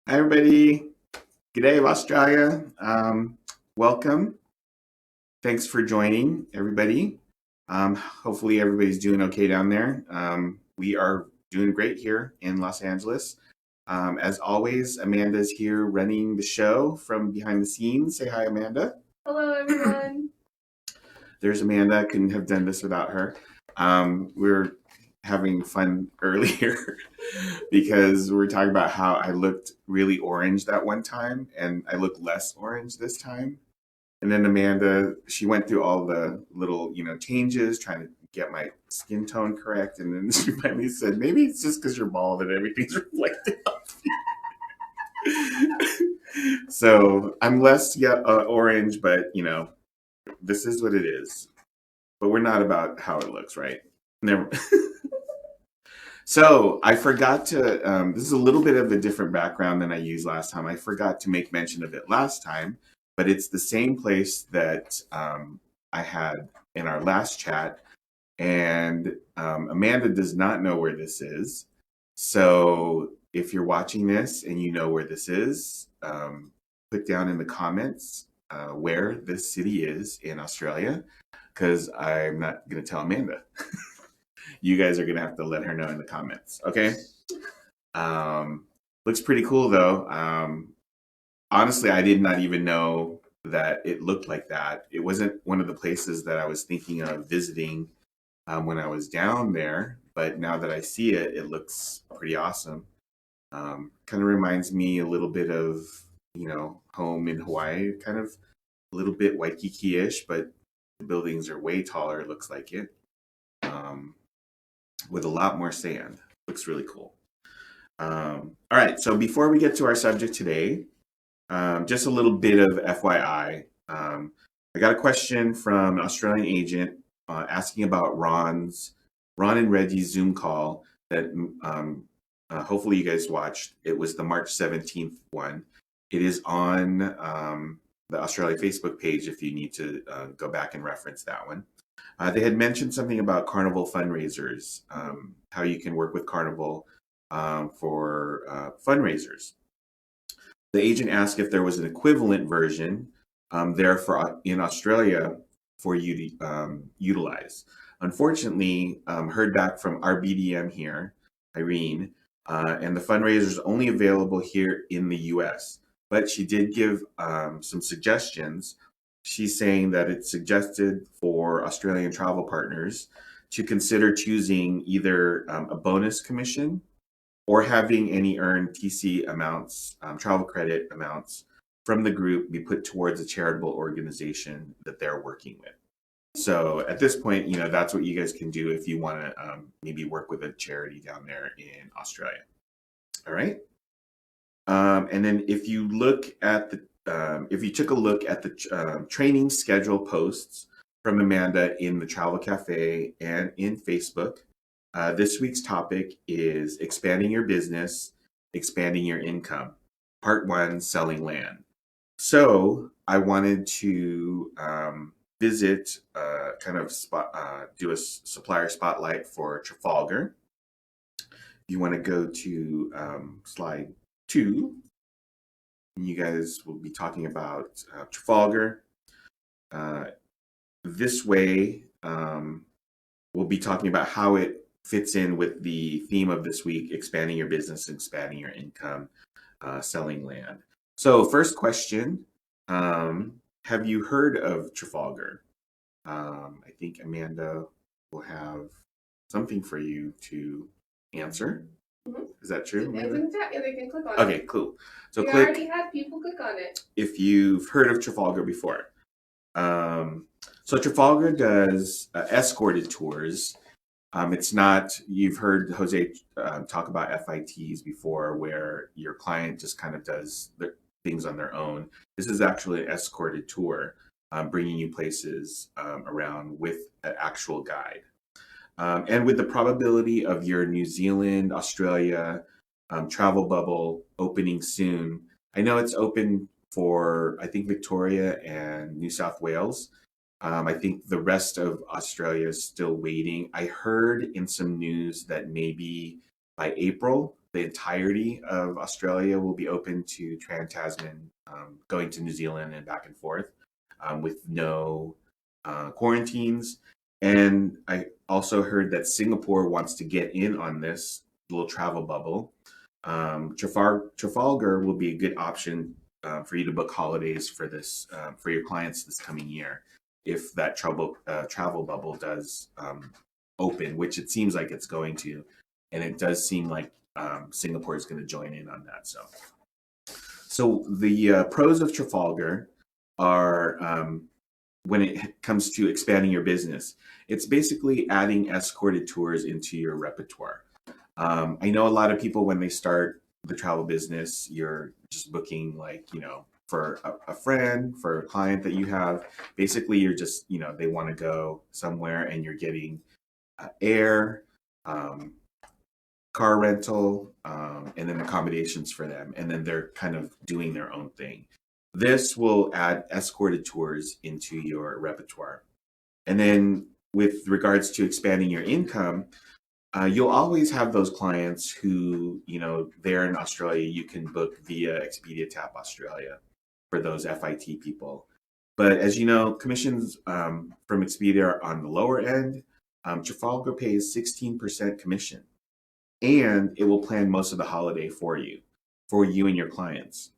Hi, everybody. G'day, Australia. Welcome. Thanks for joining, everybody. Hopefully, everybody's doing okay down there. We are doing great here in Los Angeles. As always, Amanda's here running the show from behind the scenes. Say hi, Amanda. Hello, everyone. There's Amanda. Couldn't have done this without her. We're having fun earlier because we were talking about how I looked really orange that one time and I look less orange this time. And then Amanda, she went through all the little, changes, trying to get my skin tone correct. And then she finally said, maybe it's just because you're bald and everything's reflected off you. So I'm less orange, but, this is what it is. But we're not about how it looks, right? Never. So I forgot to, this is a little bit of a different background than I used last time. I forgot to make mention of it last time, but it's the same place that I had in our last chat. And Amanda does not know where this is. So if you're watching this and you know where this is, put down in the comments where this city is in Australia, because I'm not going to tell Amanda. You guys are going to have to let her know in the comments. Okay. Looks pretty cool though. Honestly, I did not even know that it looked like that. It wasn't one of the places that I was thinking of visiting when I was down there. But now that I see it, it looks pretty awesome. Kind of reminds me a little bit of, home in Hawaii, kind of a little bit Waikiki-ish, but the buildings are way taller, it looks like it. With a lot more sand. Looks really cool. All right, so before we get to our subject today, just a little bit of FYI. I got a question from an Australian agent asking about Ron and Reggie's Zoom call that hopefully you guys watched. It was the March 17th one. It is on the Australia Facebook page if you need to go back and reference that one. They had mentioned something about Carnival fundraisers, how you can work with Carnival for fundraisers. The agent asked if there was an equivalent version there in Australia for you to utilize. Unfortunately, heard back from our BDM here, Irene, and the fundraiser is only available here in the US. But she did give some suggestions. She's saying that it's suggested for Australian travel partners to consider choosing either a bonus commission or having any earned TC amounts, travel credit amounts from the group be put towards a charitable organization that they're working with. So at this point, that's what you guys can do if you want to maybe work with a charity down there in Australia. All right. And then if you look at if you took a look at the training schedule posts from Amanda in the Travel Cafe and in Facebook, this week's topic is expanding your business, expanding your income. Part 1, selling land. So I wanted to visit, do a supplier spotlight for Trafalgar. You want to go to slide 2. You guys will be talking about Trafalgar. This way, we'll be talking about how it fits in with the theme of this week, expanding your business, expanding your income, selling land. So first question, have you heard of Trafalgar? I think Amanda will have something for you to answer. Mm-hmm. Is that true? It's in the chat. Yeah, they can click on it. Okay, cool. So we already had people click on it. If you've heard of Trafalgar before. So Trafalgar does escorted tours. It's not, you've heard Jose talk about FITs before where your client just kind of does things on their own. This is actually an escorted tour, bringing you places around with an actual guide. And with the probability of your New Zealand, Australia travel bubble opening soon, I know it's open for, I think, Victoria and New South Wales. I think the rest of Australia is still waiting. I heard in some news that maybe by April, the entirety of Australia will be open to Trans-Tasman, going to New Zealand and back and forth, with no quarantines. And I also heard that Singapore wants to get in on this little travel bubble. Trafalgar will be a good option for you to book holidays for this, for your clients this coming year, if that travel bubble does open, which it seems like it's going to, and it does seem like Singapore is going to join in on that. So the pros of Trafalgar are, when it comes to expanding your business, it's basically adding escorted tours into your repertoire. I know a lot of people, when they start the travel business, you're just booking, like, for a friend, for a client that you have. Basically, you're just, they want to go somewhere and you're getting air, car rental, and then accommodations for them. And then they're kind of doing their own thing. This will add escorted tours into your repertoire. And then with regards to expanding your income, you'll always have those clients who, they're in Australia, you can book via Expedia Tap Australia for those FIT people. But as you know, commissions from Expedia are on the lower end. Trafalgar pays 16% commission, and it will plan most of the holiday for you and your clients.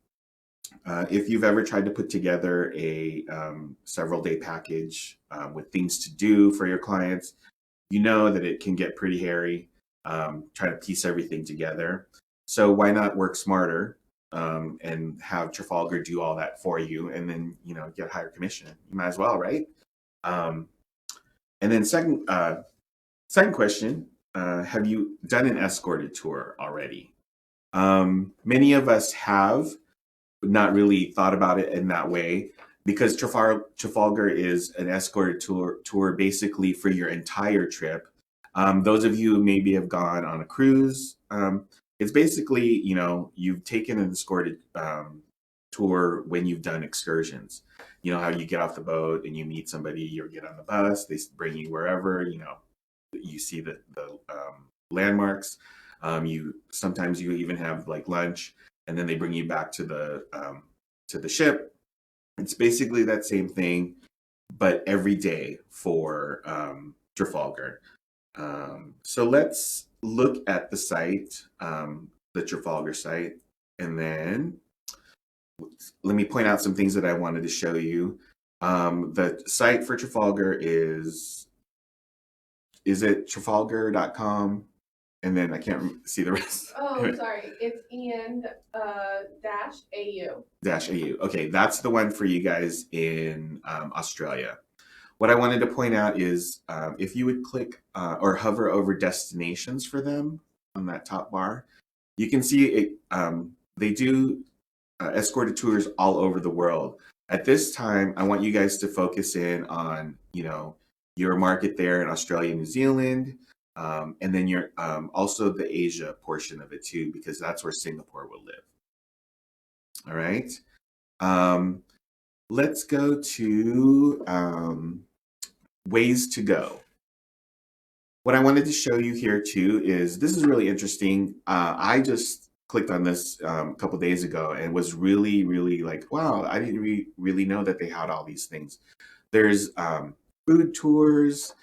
If you've ever tried to put together a several-day package with things to do for your clients, you know that it can get pretty hairy, trying to piece everything together. So why not work smarter and have Trafalgar do all that for you, and then get higher commission? You might as well, right? And then second question: have you done an escorted tour already? Many of us have, but not really thought about it in that way, because Trafalgar is an escorted tour basically for your entire trip. Those of you who maybe have gone on a cruise, it's basically, you've taken an escorted tour when you've done excursions. You know how you get off the boat and you meet somebody, you get on the bus, they bring you wherever, you see the landmarks. Sometimes you even have like lunch, and then they bring you back to the ship. It's basically that same thing, but every day for Trafalgar. So let's look at the site, the Trafalgar site, and then let me point out some things that I wanted to show you. The site for Trafalgar is it trafalgar.com? And then I can't see the rest. Oh, sorry. It's dash AU. Dash AU. Okay, that's the one for you guys in Australia. What I wanted to point out is if you would click or hover over destinations for them on that top bar, you can see it. They do escorted tours all over the world. At this time, I want you guys to focus in on, your market there in Australia, New Zealand, and then you're also the Asia portion of it too, because that's where Singapore will live. All right. Let's go to ways to go. What I wanted to show you here too is, this is really interesting. I just clicked on this a couple days ago and was really, really like, wow, I didn't really know that they had all these things. There's food tours.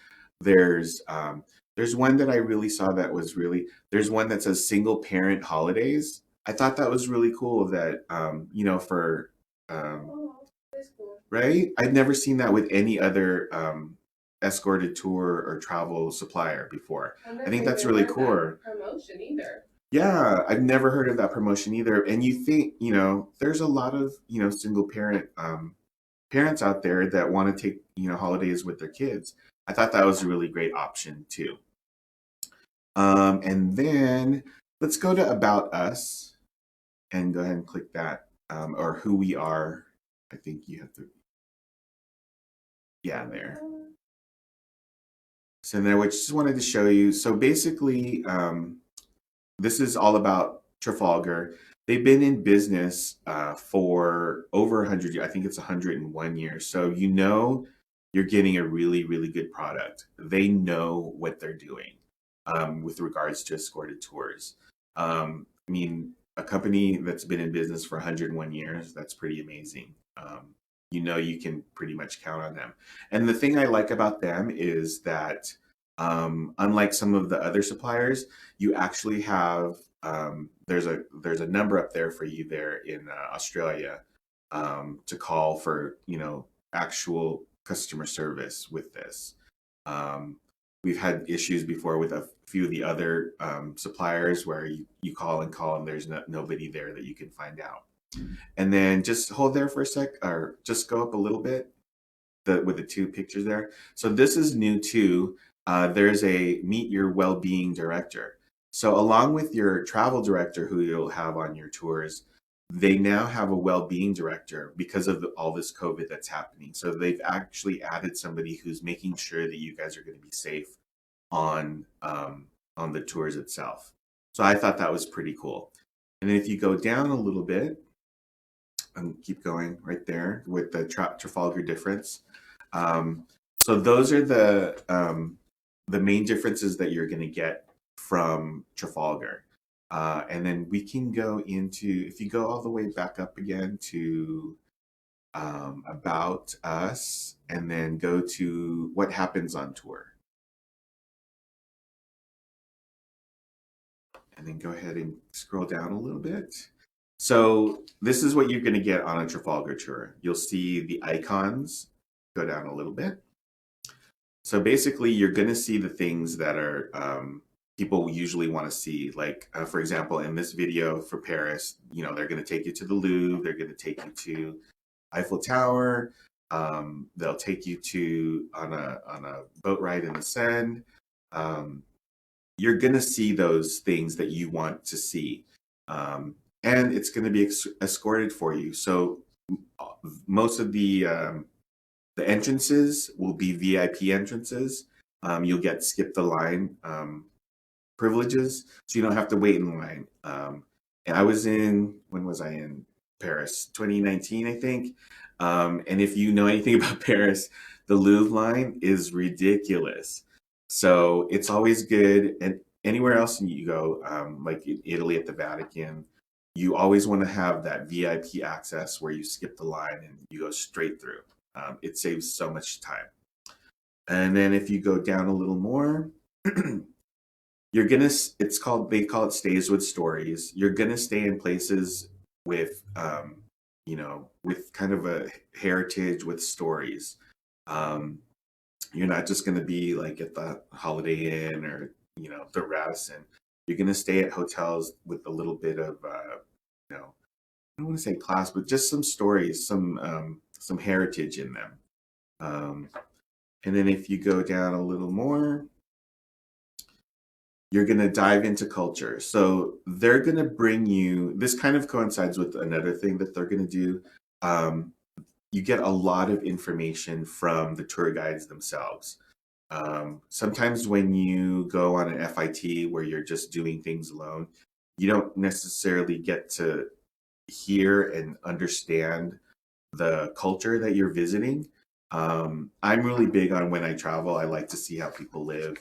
There's one that I really saw that was there's one that says single parent holidays. I thought that was really cool that, for, Oh, that's cool. right? I've never seen that with any other escorted tour or travel supplier before. I think that's really cool. Promotion either. Yeah, I've never heard of that promotion either. And you think, there's a lot of, single parent parents out there that want to take, holidays with their kids. I thought that was a really great option too. And then let's go to About Us and go ahead and click that, or who we are. I think you have to, yeah, there. So there, I just wanted to show you. So basically, this is all about Trafalgar. They've been in business for over 100 years. I think it's 101 years. So you're getting a really, really good product. They know what they're doing with regards to escorted tours. I mean, a company that's been in business for 101 years, that's pretty amazing. You know, you can pretty much count on them. And the thing I like about them is that, unlike some of the other suppliers, you actually have there's a number up there for you there in Australia, to call for, you know, actual customer service with this. Um, we've had issues before with a few of the other suppliers where you call and call and there's nobody there that you can find out. And then just hold there for a sec, or just go up a little bit, with the two pictures there. So this is new too. There's a meet your well-being director. So along with your travel director who you'll have on your tours, they now have a well-being director because of all this COVID that's happening. So they've actually added somebody who's making sure that you guys are going to be safe on the tours itself. So I thought that was pretty cool. And then if you go down a little bit and keep going right there with the Trafalgar difference. So those are the main differences that you're going to get from Trafalgar. And then we can go into, if you go all the way back up again to About Us, and then go to What Happens on Tour. And then go ahead and scroll down a little bit. So this is what you're going to get on a Trafalgar tour. You'll see the icons. Go down a little bit. So basically, you're going to see the things that are people usually want to see. Like, for example, in this video for Paris, you know, they're going to take you to the Louvre. They're going to take you to Eiffel Tower. They'll take you to on a boat ride in the Seine. You're going to see those things that you want to see. And it's going to be escorted for you. So most of the entrances will be VIP entrances. You'll get skip the line privileges, so you don't have to wait in line. And I was when was I in Paris? 2019, I think. And if you know anything about Paris, the Louvre line is ridiculous. So it's always good. And anywhere else you go, like in Italy at the Vatican, you always want to have that VIP access where you skip the line and you go straight through. It saves so much time. And then if you go down a little more, you're gonna. They call it stays with stories. You're gonna stay in places with, you know, with kind of a heritage with stories. You're not just going to be like at the Holiday Inn or, you know, the Radisson. You're going to stay at hotels with a little bit of, you know, I don't want to say class, but just some stories, some heritage in them. And then if you go down a little more, you're going to dive into culture. So they're going to bring you, this kind of coincides with another thing that they're going to do. You get a lot of information from the tour guides themselves. Sometimes when you go on an FIT where you're just doing things alone, you don't necessarily get to hear and understand the culture that you're visiting. I'm really big on when I travel, I like to see how people live.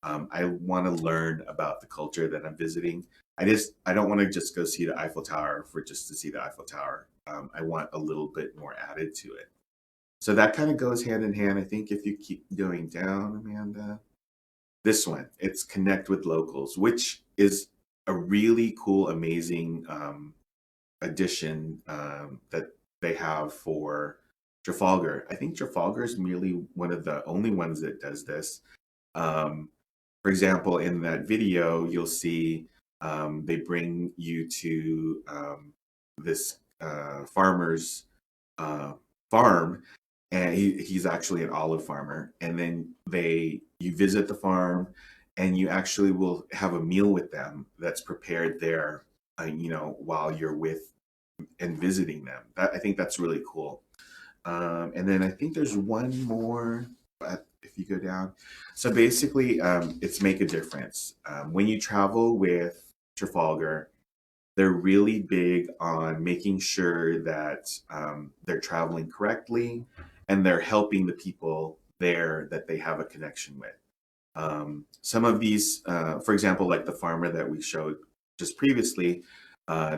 I want to learn about the culture that I'm visiting. I don't want to just go see the Eiffel Tower for just to see the Eiffel Tower. I want a little bit more added to it. So that kind of goes hand in hand. I think if you keep going down, Amanda, this one, it's Connect with Locals, which is a really cool, amazing addition that they have for Trafalgar. I think Trafalgar is merely one of the only ones that does this. For example, in that video, you'll see they bring you to this farmer's farm, and he's actually an olive farmer. And then you visit the farm, and you actually will have a meal with them that's prepared there, you know, while you're with and visiting them. I think that's really cool. And then I think there's one more. If you go down, so basically, it's Make a Difference. When you travel with Trafalgar, they're really big on making sure that they're traveling correctly and they're helping the people there that they have a connection with. Some of these, for example, like the farmer that we showed just previously,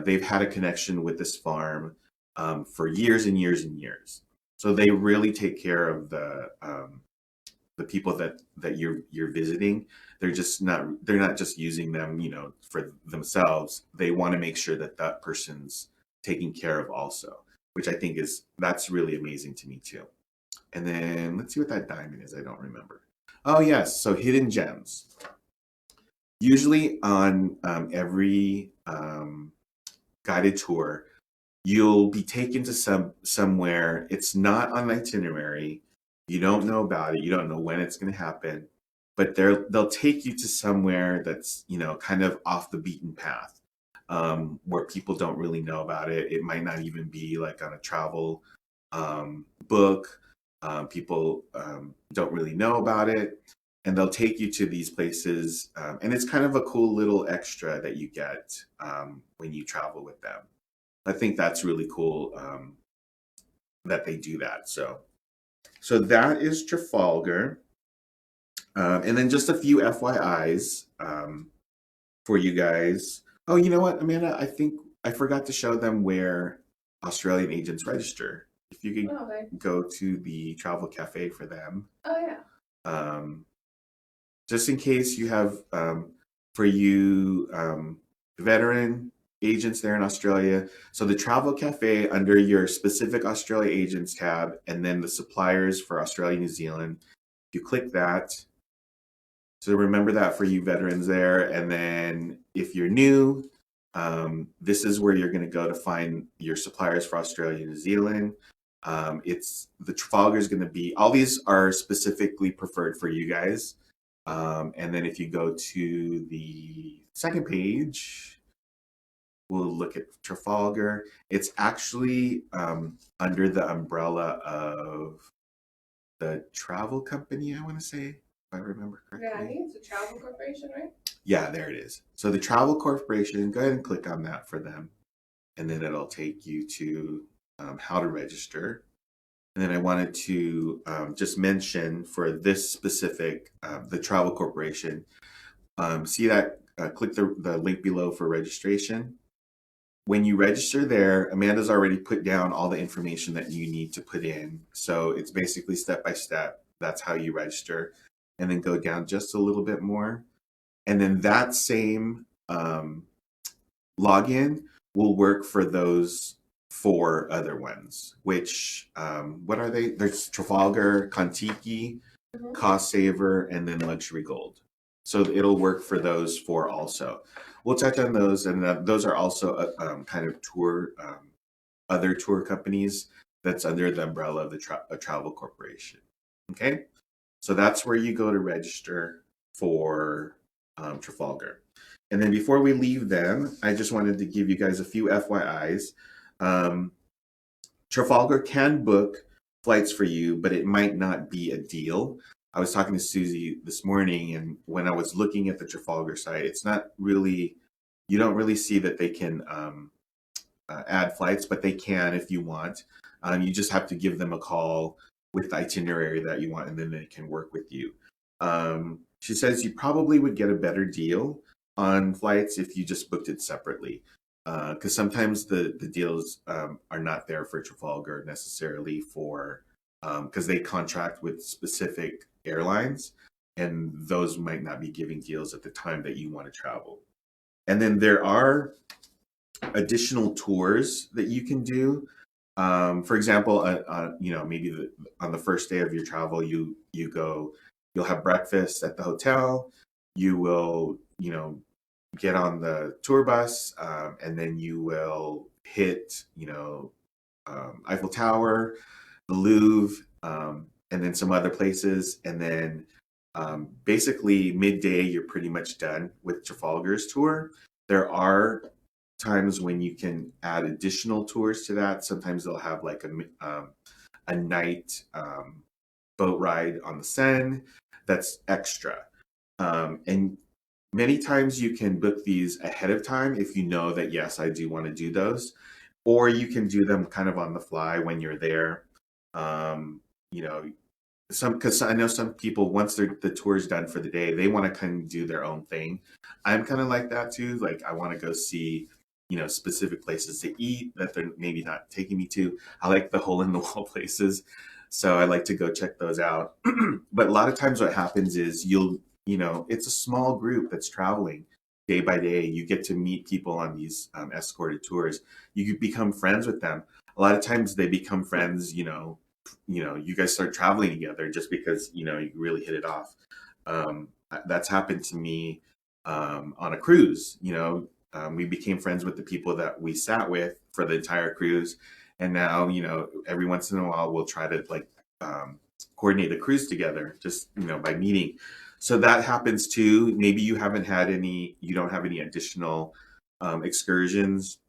they've had a connection with this farm for years and years and years. So they really take care of the people that you're visiting. They're not just using them, for themselves. They want to make sure that that person's taken care of also, which I think that's really amazing to me too. And then let's see what that diamond is. I don't remember. Oh yes, so hidden gems. Usually on every guided tour, you'll be taken to somewhere. It's not on an itinerary. You don't know about it. You don't know when it's going to happen, but they'll take you to somewhere that's kind of off the beaten path, where people don't really know about it. It might not even be like on a travel book. People don't really know about it, and they'll take you to these places, and it's kind of a cool little extra that you get when you travel with them. I think that's really cool, that they do that. So that is Trafalgar, and then just a few FYIs for you guys. Oh, you know what, Amanda? I think I forgot to show them where Australian agents register. If you could Okay. go to the travel cafe for them. Oh yeah. Just in case you have, for you veteran agents there in Australia. So the travel cafe under your specific Australia agents tab, and then the suppliers for Australia, New Zealand. You click that. So remember that for you veterans there. And then if you're new, this is where you're going to go to find your suppliers for Australia, New Zealand. It's the Trafalgar is going to be, all these are specifically preferred for you guys. And then if you go to the second page, we'll look at Trafalgar. It's actually under the umbrella of the travel company, I want to say, if I remember correctly. Yeah, I think it's a travel corporation, right? Yeah, there it is. So the travel corporation, go ahead and click on that for them. And then it'll take you to how to register. And then I wanted to just mention for this specific, the travel corporation, see that, click the link below for registration. When you register there, Amanda's already put down all the information that you need to put in. So it's basically step by step. That's how you register. And then go down just a little bit more. And then that same login will work for those 4 other ones, which, what are they? There's Trafalgar, Kontiki, Cost Saver, and then Luxury Gold. So it'll work for those 4 also. We'll touch on those, and those are also kind of other tour companies that's under the umbrella of the travel corporation. Okay, so that's where you go to register for Trafalgar. And then before we leave them, I just wanted to give you guys a few FYIs. Trafalgar can book flights for you, but it might not be a deal. I was talking to Susie this morning, and when I was looking at the Trafalgar site, it's not really, you don't really see that they can add flights, but they can if you want. You just have to give them a call with the itinerary that you want, and then they can work with you. She says you probably would get a better deal on flights if you just booked it separately. Because sometimes the deals are not there for Trafalgar necessarily for, because they contract with specific airlines, and those might not be giving deals at the time that you want to travel. And then there are additional tours that you can do. For example, maybe on the first day of your travel, you'll have breakfast at the hotel. You will, get on the tour bus, and then you will hit, Eiffel Tower, the Louvre, and then some other places. And then basically midday, you're pretty much done with Trafalgar's tour. There are times when you can add additional tours to that. Sometimes they'll have like a night boat ride on the Seine that's extra. And many times you can book these ahead of time if you know that, yes, I do want to do those. Or you can do them kind of on the fly when you're there. because I know some people, once the tour's done for the day, they want to kind of do their own thing. I'm kind of like that too. Like I want to go see, specific places to eat that they're maybe not taking me to. I like the hole in the wall places, so I like to go check those out. But a lot of times, what happens is it's a small group that's traveling day by day. You get to meet people on these escorted tours. You could become friends with them. A lot of times, they become friends. You guys start traveling together just because you really hit it off. That's happened to me on a cruise. We became friends with the people that we sat with for the entire cruise, and now every once in a while we'll try to like coordinate a cruise together, just by meeting. So that happens too. Maybe you don't have any additional excursions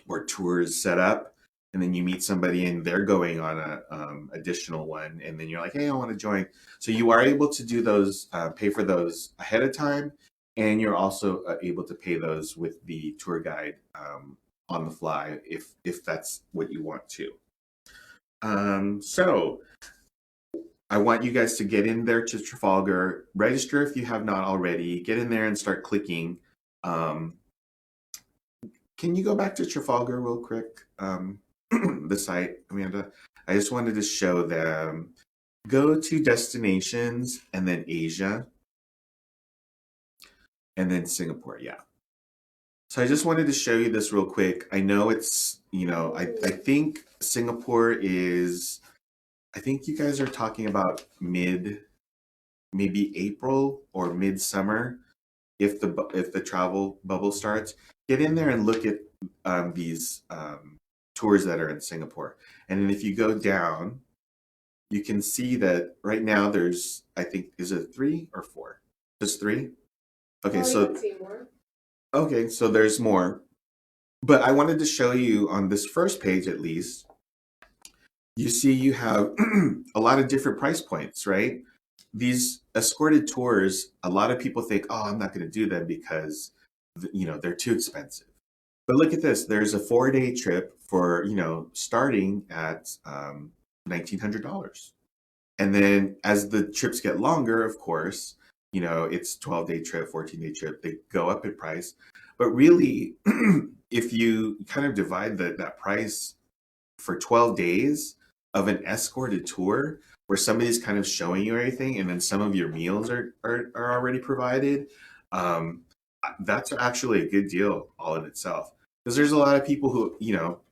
or tours set up, and then you meet somebody and they're going on a additional one, and then you're like, hey, I want to join. So you are able to do those, pay for those ahead of time, and you're also able to pay those with the tour guide on the fly if that's what you want to. So I want you guys to get in there to Trafalgar, register if you have not already, get in there and start clicking. Can you go back to Trafalgar real quick? The site, Amanda. I just wanted to show them. Go to destinations and then Asia and then Singapore. Yeah. So I just wanted to show you this real quick. I know it's, I think Singapore is, I think you guys are talking about maybe April or midsummer if the travel bubble starts. Get in there and look at these tours that are in Singapore. And then if you go down, you can see that right now there's, I think, is it 3 or 4? Just 3? Okay, so there's more. But I wanted to show you on this first page at least, you see you have a lot of different price points, right? These escorted tours, a lot of people think, oh, I'm not going to do them because they're too expensive. But look at this. There's a 4-day trip for, starting at $1,900. And then as the trips get longer, of course, it's 12-day trip, 14-day trip. They go up in price. But really, if you kind of divide that price for 12 days of an escorted tour where somebody's kind of showing you everything and then some of your meals are already provided, that's actually a good deal all in itself. Because there's a lot of people who,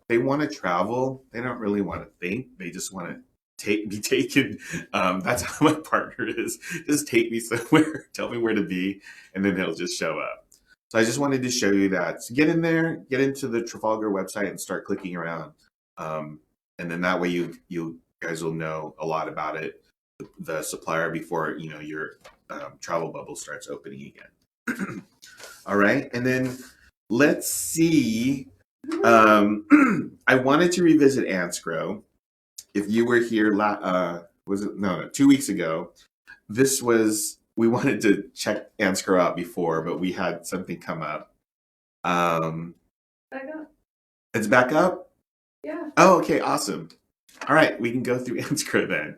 they want to travel. They don't really want to think. They just want to be taken. That's how my partner is. Just take me somewhere, tell me where to be, and then they'll just show up. So I just wanted to show you that. So get in there, get into the Trafalgar website and start clicking around. And then that way you guys will know a lot about it, the supplier, before your travel bubble starts opening again. All right, and then let's see. I wanted to revisit AntsGrow. If you were here, was it no 2 weeks ago? We wanted to check AntsGrow out before, but we had something come up. Back up. It's back up? Yeah. Oh, okay, awesome. All right, we can go through AntsGrow then.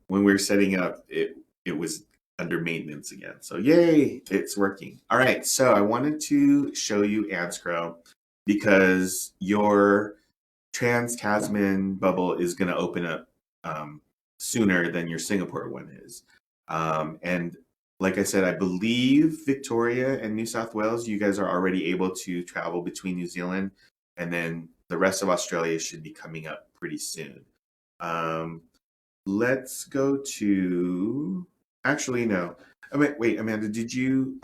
When we were setting up, it was under maintenance again. So yay, it's working. All right, so I wanted to show you AntsGrow because your Trans-Tasman bubble is going to open up sooner than your Singapore one is. And like I said, I believe Victoria and New South Wales, you guys are already able to travel between New Zealand, and then the rest of Australia should be coming up pretty soon. Let's go to, actually, no. Wait, Amanda, did you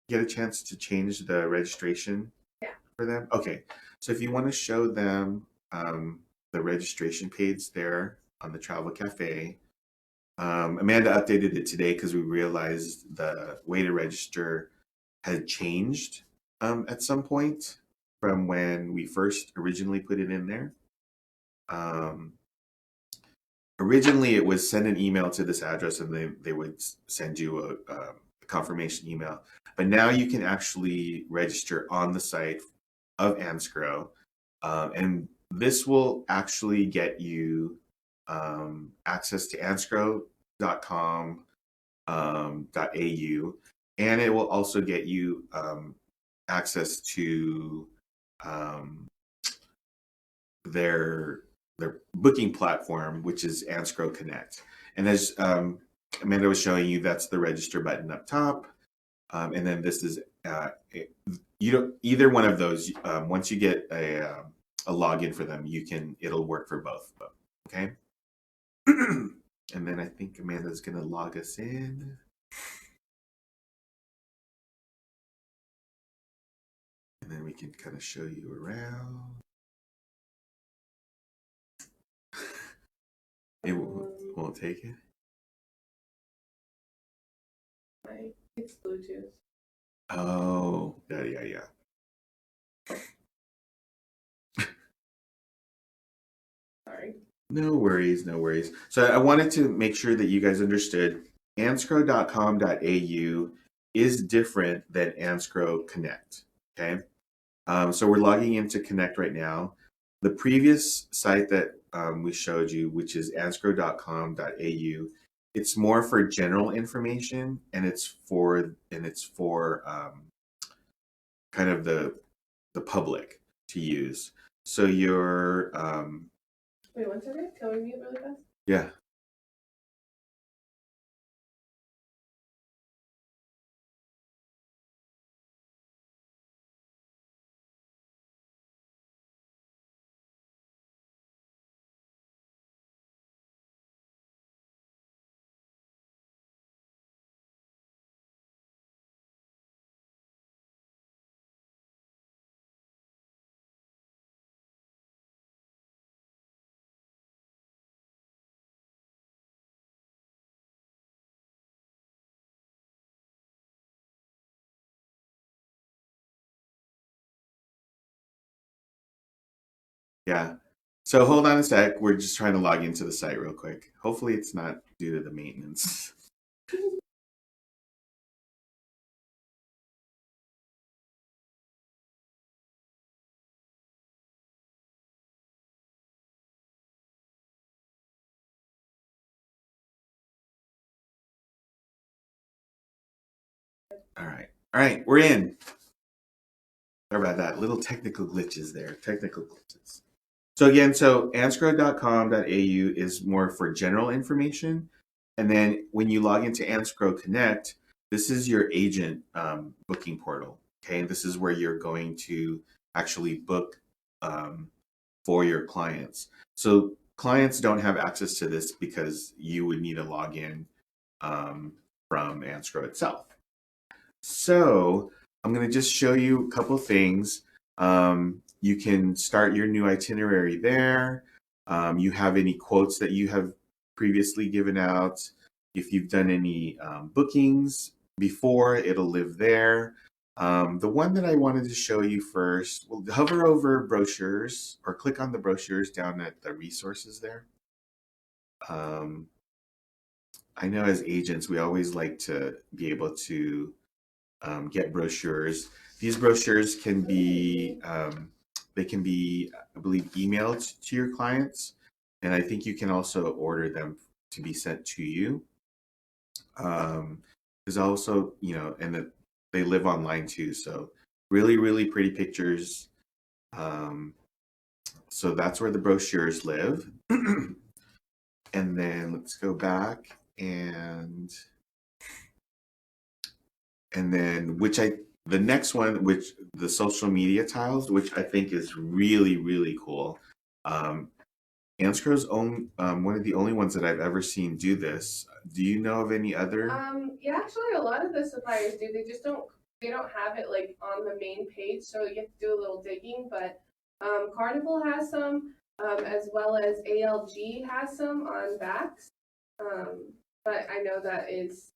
get a chance to change the registration for them? Okay, so if you want to show them the registration page there on the Travel Cafe, Amanda updated it today because we realized the way to register had changed at some point from when we first originally put it in there. Originally, it was send an email to this address and they would send you a confirmation email. But now you can actually register on the site of AntsGrow. And this will actually get you access to AntsGrow.com .au, and it will also get you access to um, their booking platform, which is AnsPro Connect. And as Amanda was showing you, that's the register button up top, and then this is you don't either one of those. Once you get a login for them, it'll work for both of them. Okay. And then I think Amanda's gonna log us in. And then we can kind of show you around. It won't take it. It's Bluetooth. Oh, yeah. Sorry. No worries. So I wanted to make sure that you guys understood AntsGrow.com.au is different than AntsGrow Connect. Okay. So we're logging into Connect right now. The previous site that we showed you, which is AntsGrow.com.au, it's more for general information, and it's for kind of the public to use. So your Wait, one second. Can we mute really fast? yeah. Yeah. So hold on a sec. We're just trying to log into the site real quick. Hopefully it's not due to the maintenance. All right. We're in. Sorry about that. Little technical glitches there. Technical glitches. So again, AntsGrow.com.au is more for general information. And then when you log into AntsGrow Connect, this is your agent booking portal. Okay. This is where you're going to actually book for your clients. So clients don't have access to this because you would need a login from AntsGrow itself. So I'm going to just show you a couple things. You can start your new itinerary there. You have any quotes that you have previously given out. If you've done any bookings before, it'll live there. The one that I wanted to show you first, we'll hover over brochures or click on the brochures down at the resources there. I know as agents, we always like to be able to get brochures. These brochures can be, I believe, emailed to your clients, and I think you can also order them to be sent to you. There's also, and that they live online too, so really pretty pictures. So that's where the brochures live. And then let's go back and then the next one, which the social media tiles, which I think is really cool. AntsGrow's own one of the only ones that I've ever seen do this. Do you know of any other? Yeah, actually, a lot of the suppliers do. They don't have it like on the main page, so you have to do a little digging. But Carnival has some, as well as ALG has some on backs. But I know that is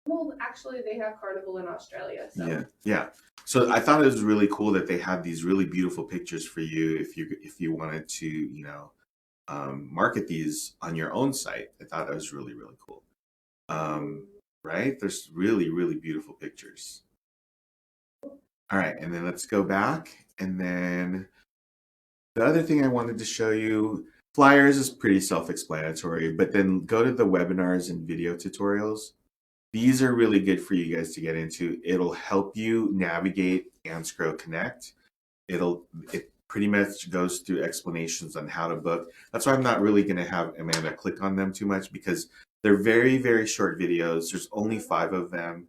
well, actually, they have Carnival in Australia. So. Yeah. So I thought it was really cool that they had these really beautiful pictures for you if you wanted to, market these on your own site. I thought that was really cool. Right? There's really beautiful pictures. All right, and then let's go back, and then The other thing I wanted to show you, flyers is pretty self-explanatory, but then go to the webinars and video tutorials. These are really good for you guys to get into. It'll help you navigate AnsPro Connect. It pretty much goes through explanations on how to book. That's why I'm not really going to have Amanda click on them too much, because they're very, very short videos. There's only 5 of them.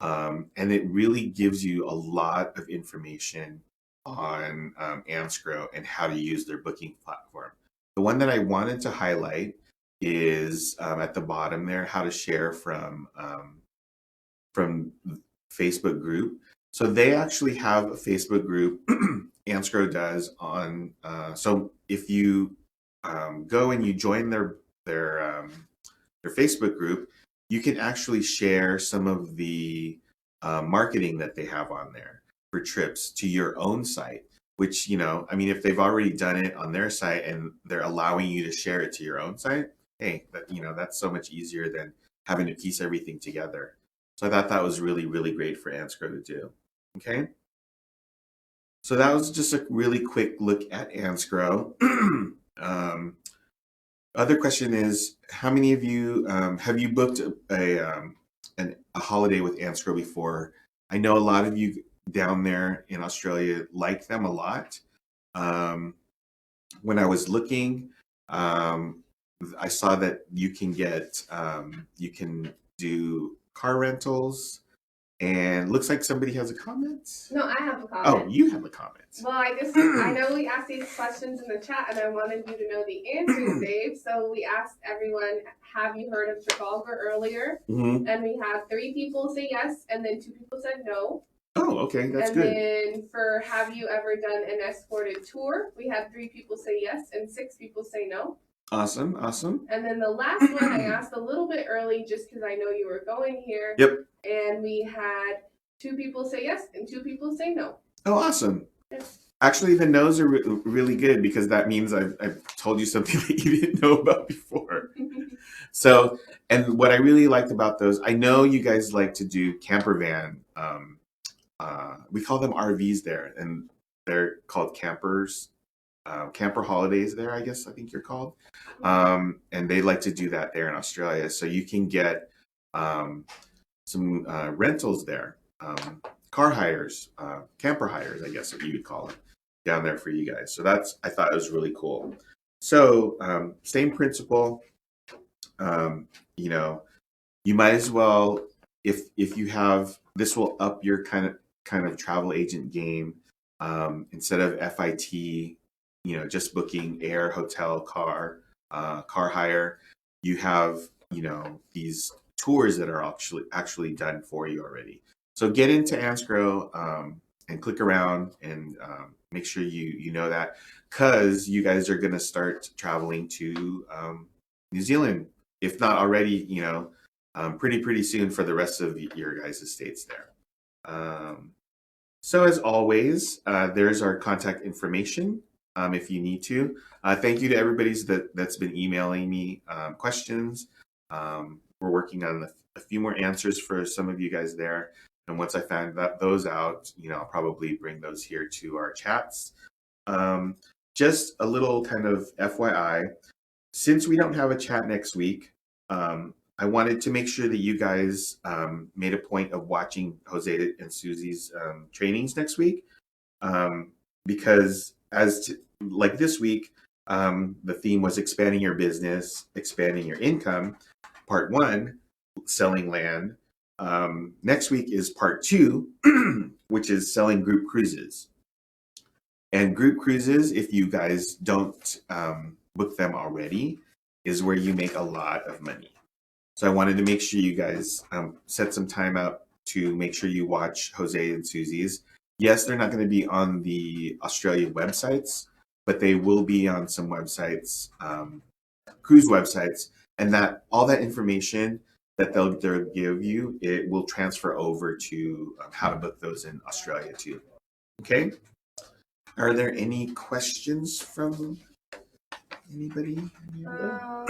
And it really gives you a lot of information on AntsGrow and how to use their booking platform. The one that I wanted to highlight is at the bottom there, how to share from Facebook group. So they actually have a Facebook group. AntsGrow does on. So if you go and you join their Facebook group, you can actually share some of the marketing that they have on there for trips to your own site, which, I mean, if they've already done it on their site and they're allowing you to share it to your own site, hey, that's so much easier than having to piece everything together. So I thought that was really, really great for AntsGrow to do. Okay. So that was just a really quick look at AntsGrow. Other question is, how many of you have you booked a holiday with AntsGrow before? I know a lot of you down there in Australia like them a lot. When I was looking, I saw that you can do car rentals, and looks like somebody has a comment. No, I have a comment. Oh, you have a comment. Well, I know we asked these questions in the chat, and I wanted you to know the answers, Dave. So we asked everyone, have you heard of Trafalgar earlier? Mm-hmm. And we had 3 people say yes, and then 2 people said no. Oh, okay, that's good. And then for have you ever done an escorted tour, we had 3 people say yes and 6 people say no. Awesome, awesome. And then the last one I asked a little bit early just because I know you were going here. Yep. And we had 2 people say yes and 2 people say no. Oh, awesome. Yes. Actually, the no's are really good, because that means I've told you something that you didn't know about before. So, and what I really liked about those, I know you guys like to do camper van. We call them RVs there, and they're called campers. Camper holidays there, I think you're called. And they like to do that there in Australia. So you can get some rentals there, car hires, camper hires, I guess what you would call it, down there for you guys. So I thought it was really cool. So same principle, you might as well, if you have, this will up your kind of travel agent game. Instead of FIT, just booking air, hotel, car hire, you have, these tours that are actually done for you already. So get into AntsGrow and click around and make sure you know that, because you guys are going to start traveling to New Zealand, if not already, pretty soon for the rest of your guys' states there. So as always, there's our contact information if you need to. Thank you to everybody that's been emailing me questions. We're working on a few more answers for some of you guys there. And once I find those out, I'll probably bring those here to our chats. Just a little kind of FYI, since we don't have a chat next week, I wanted to make sure that you guys made a point of watching Jose and Susie's trainings next week, because like this week, the theme was expanding your business, expanding your income. Part 1, selling land. Next week is part 2, which is selling group cruises. And group cruises, if you guys don't book them already, is where you make a lot of money. So I wanted to make sure you guys set some time out to make sure you watch Jose and Susie's. Yes, they're not going to be on the Australia websites, but they will be on some websites, cruise websites, and that all that information that they'll give you, it will transfer over to how to book those in Australia too. Okay. Are there any questions from anybody? Not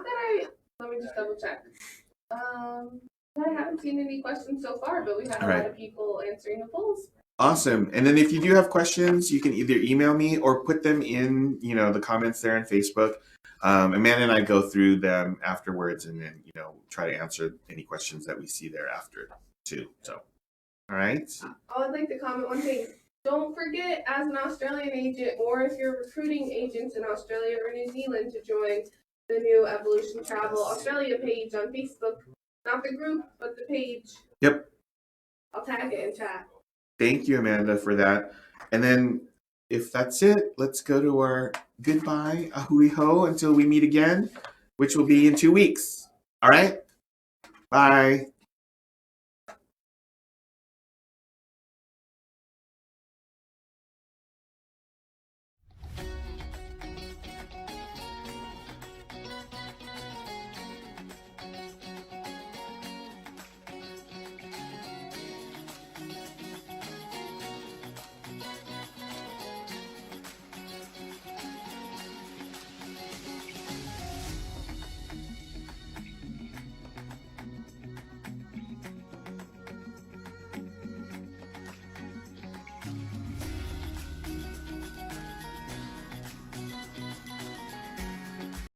that let me just double check. I haven't seen any questions so far, but we had a lot of people answering the polls. Awesome. And then if you do have questions, you can either email me or put them in, the comments there on Facebook. Amanda and I go through them afterwards and then, try to answer any questions that we see there after too. So, all right. I would like to comment one thing. Don't forget, as an Australian agent, or if you're recruiting agents in Australia or New Zealand, to join the new Evolution Travel Australia page on Facebook. Not the group, but the page. Yep. I'll tag it in chat. Thank you, Amanda, for that. And then if that's it, let's go to our goodbye, a hui ho, until we meet again, which will be in 2 weeks. All right? Bye.